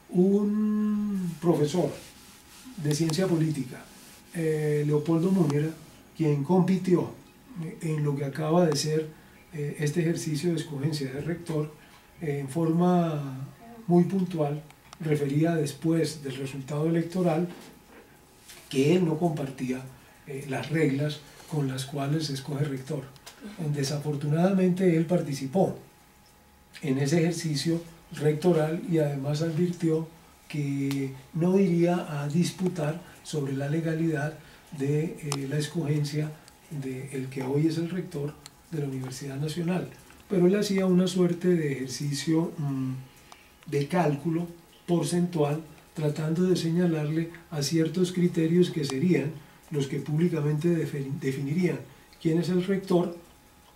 Un profesor de ciencia política, Leopoldo Múnera, quien compitió en lo que acaba de ser este ejercicio de escogencia de rector, en forma muy puntual, refería después del resultado electoral que él no compartía las reglas con las cuales se escoge rector. Desafortunadamente él participó en ese ejercicio rectoral y además advirtió que no iría a disputar sobre la legalidad de la escogencia del que hoy es el rector de la Universidad Nacional. Pero él hacía una suerte de ejercicio de cálculo porcentual, tratando de señalarle a ciertos criterios que serían los que públicamente definirían quién es el rector,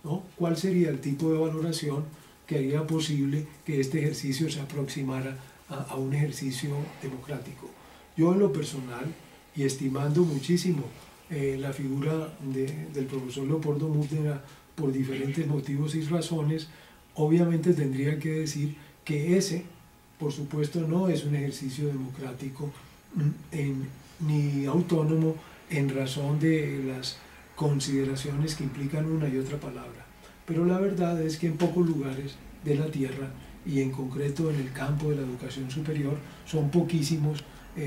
¿no? Cuál sería el tipo de valoración que haría posible que este ejercicio se aproximara a un ejercicio democrático. Yo en lo personal, y estimando muchísimo la figura del profesor Leopoldo Múnera por diferentes motivos y razones, obviamente tendría que decir que ese, por supuesto, no es un ejercicio democrático ni autónomo en razón de las consideraciones que implican una y otra palabra. Pero la verdad es que en pocos lugares de la tierra, y en concreto en el campo de la educación superior, son poquísimos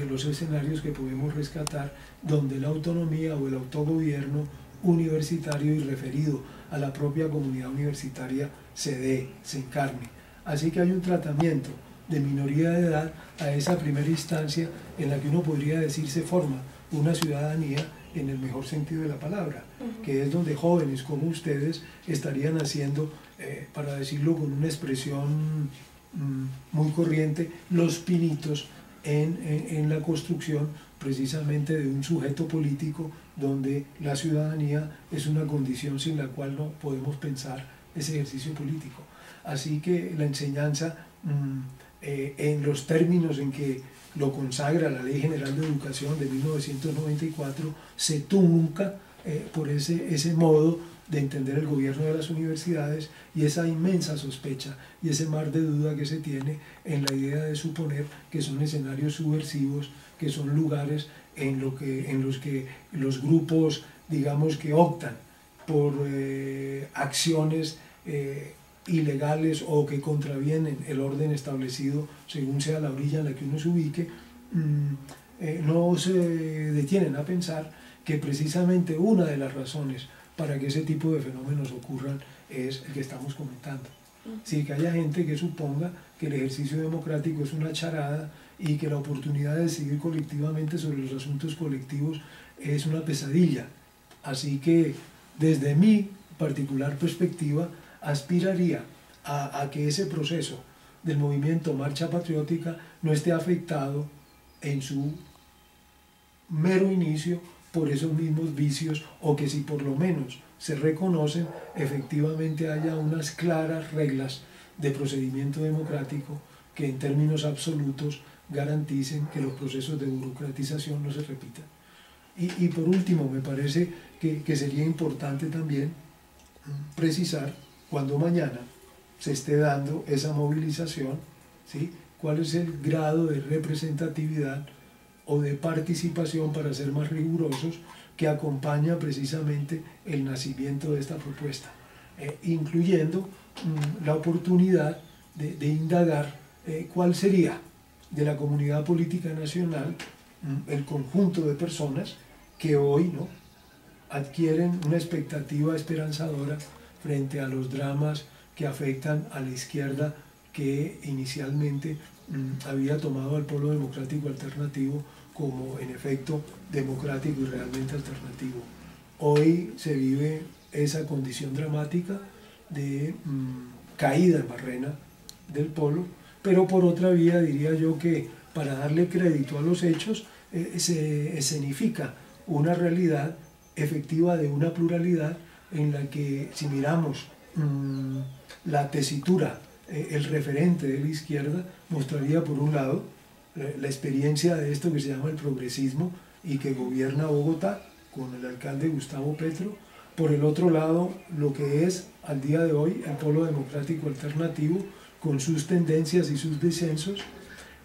los escenarios que podemos rescatar donde la autonomía o el autogobierno universitario y referido a la propia comunidad universitaria se encarne. Así que hay un tratamiento de minoría de edad a esa primera instancia en la que uno podría decir se forma una ciudadanía en el mejor sentido de la palabra, que es donde jóvenes como ustedes estarían haciendo, para decirlo con una expresión muy corriente, los pinitos en la construcción precisamente de un sujeto político donde la ciudadanía es una condición sin la cual no podemos pensar ese ejercicio político. Así que la enseñanza en los términos en que lo consagra la Ley General de Educación de 1994 se trunca por ese modo de entender el gobierno de las universidades y esa inmensa sospecha y ese mar de duda que se tiene en la idea de suponer que son escenarios subversivos, que son lugares en los que los grupos, digamos, que optan por acciones ilegales o que contravienen el orden establecido según sea la orilla en la que uno se ubique, no se detienen a pensar que precisamente una de las razones para que ese tipo de fenómenos ocurran es el que estamos comentando. Sí, que haya gente que suponga que el ejercicio democrático es una charada y que la oportunidad de decidir colectivamente sobre los asuntos colectivos es una pesadilla. Así que desde mi particular perspectiva aspiraría a que ese proceso del movimiento Marcha Patriótica no esté afectado en su mero inicio por esos mismos vicios, o que si por lo menos se reconocen, efectivamente haya unas claras reglas de procedimiento democrático que en términos absolutos garanticen que los procesos de burocratización no se repitan. Y por último, me parece que sería importante también precisar, cuando mañana se esté dando esa movilización, ¿sí?, cuál es el grado de representatividad o de participación, para ser más rigurosos, que acompaña precisamente el nacimiento de esta propuesta, incluyendo la oportunidad de indagar cuál sería de la comunidad política nacional el conjunto de personas que hoy, ¿no?, adquieren una expectativa esperanzadora frente a los dramas que afectan a la izquierda que inicialmente había tomado al polo democrático alternativo como en efecto democrático y realmente alternativo. Hoy se vive esa condición dramática de caída en barrena del polo, pero por otra vía diría yo que para darle crédito a los hechos se escenifica una realidad efectiva de una pluralidad en la que, si miramos la tesitura, el referente de la izquierda mostraría por un lado la experiencia de esto que se llama el progresismo y que gobierna Bogotá con el alcalde Gustavo Petro, por el otro lado lo que es al día de hoy el polo democrático alternativo con sus tendencias y sus descensos,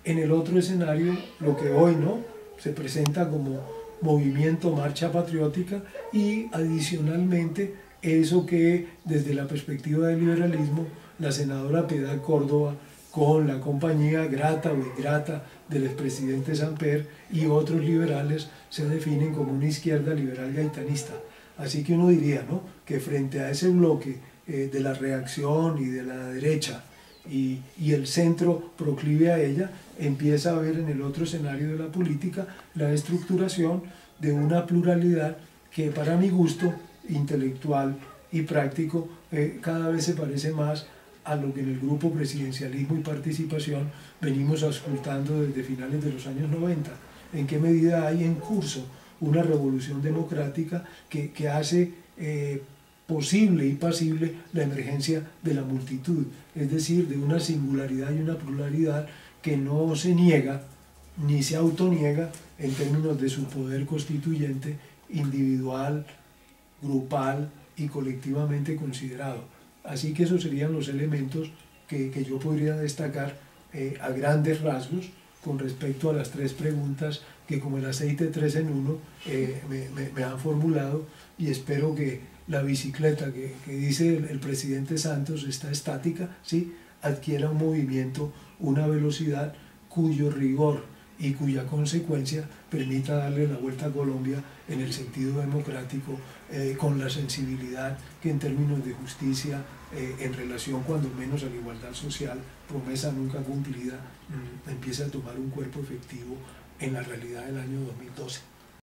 En el otro escenario, lo que hoy no se presenta como movimiento Marcha Patriótica, y adicionalmente eso que desde la perspectiva del liberalismo la senadora Piedad Córdoba, con la compañía grata o ingrata del expresidente Samper y otros liberales, se definen como una izquierda liberal gaitanista. Así que uno diría, ¿no?, que frente a ese bloque de la reacción y de la derecha y el centro proclive a ella, empieza a haber en el otro escenario de la política la estructuración de una pluralidad que, para mi gusto intelectual y práctico, cada vez se parece más a lo que en el grupo Presidencialismo y Participación venimos auscultando desde finales de los años 90. ¿En qué medida hay en curso una revolución democrática que hace posible y pasible la emergencia de la multitud, es decir, de una singularidad y una pluralidad que no se niega ni se autoniega en términos de su poder constituyente individual, grupal y colectivamente considerado? Así que esos serían los elementos que yo podría destacar a grandes rasgos con respecto a las tres preguntas que, como el aceite 3 en 1, me han formulado, y espero que la bicicleta que dice el presidente Santos está estática, ¿sí?, adquiera un movimiento, una velocidad cuyo rigor y cuya consecuencia permita darle la vuelta a Colombia en el sentido democrático, con la sensibilidad que en términos de justicia, en relación cuando menos a la igualdad social, promesa nunca cumplida, empieza a tomar un cuerpo efectivo en la realidad del año 2012.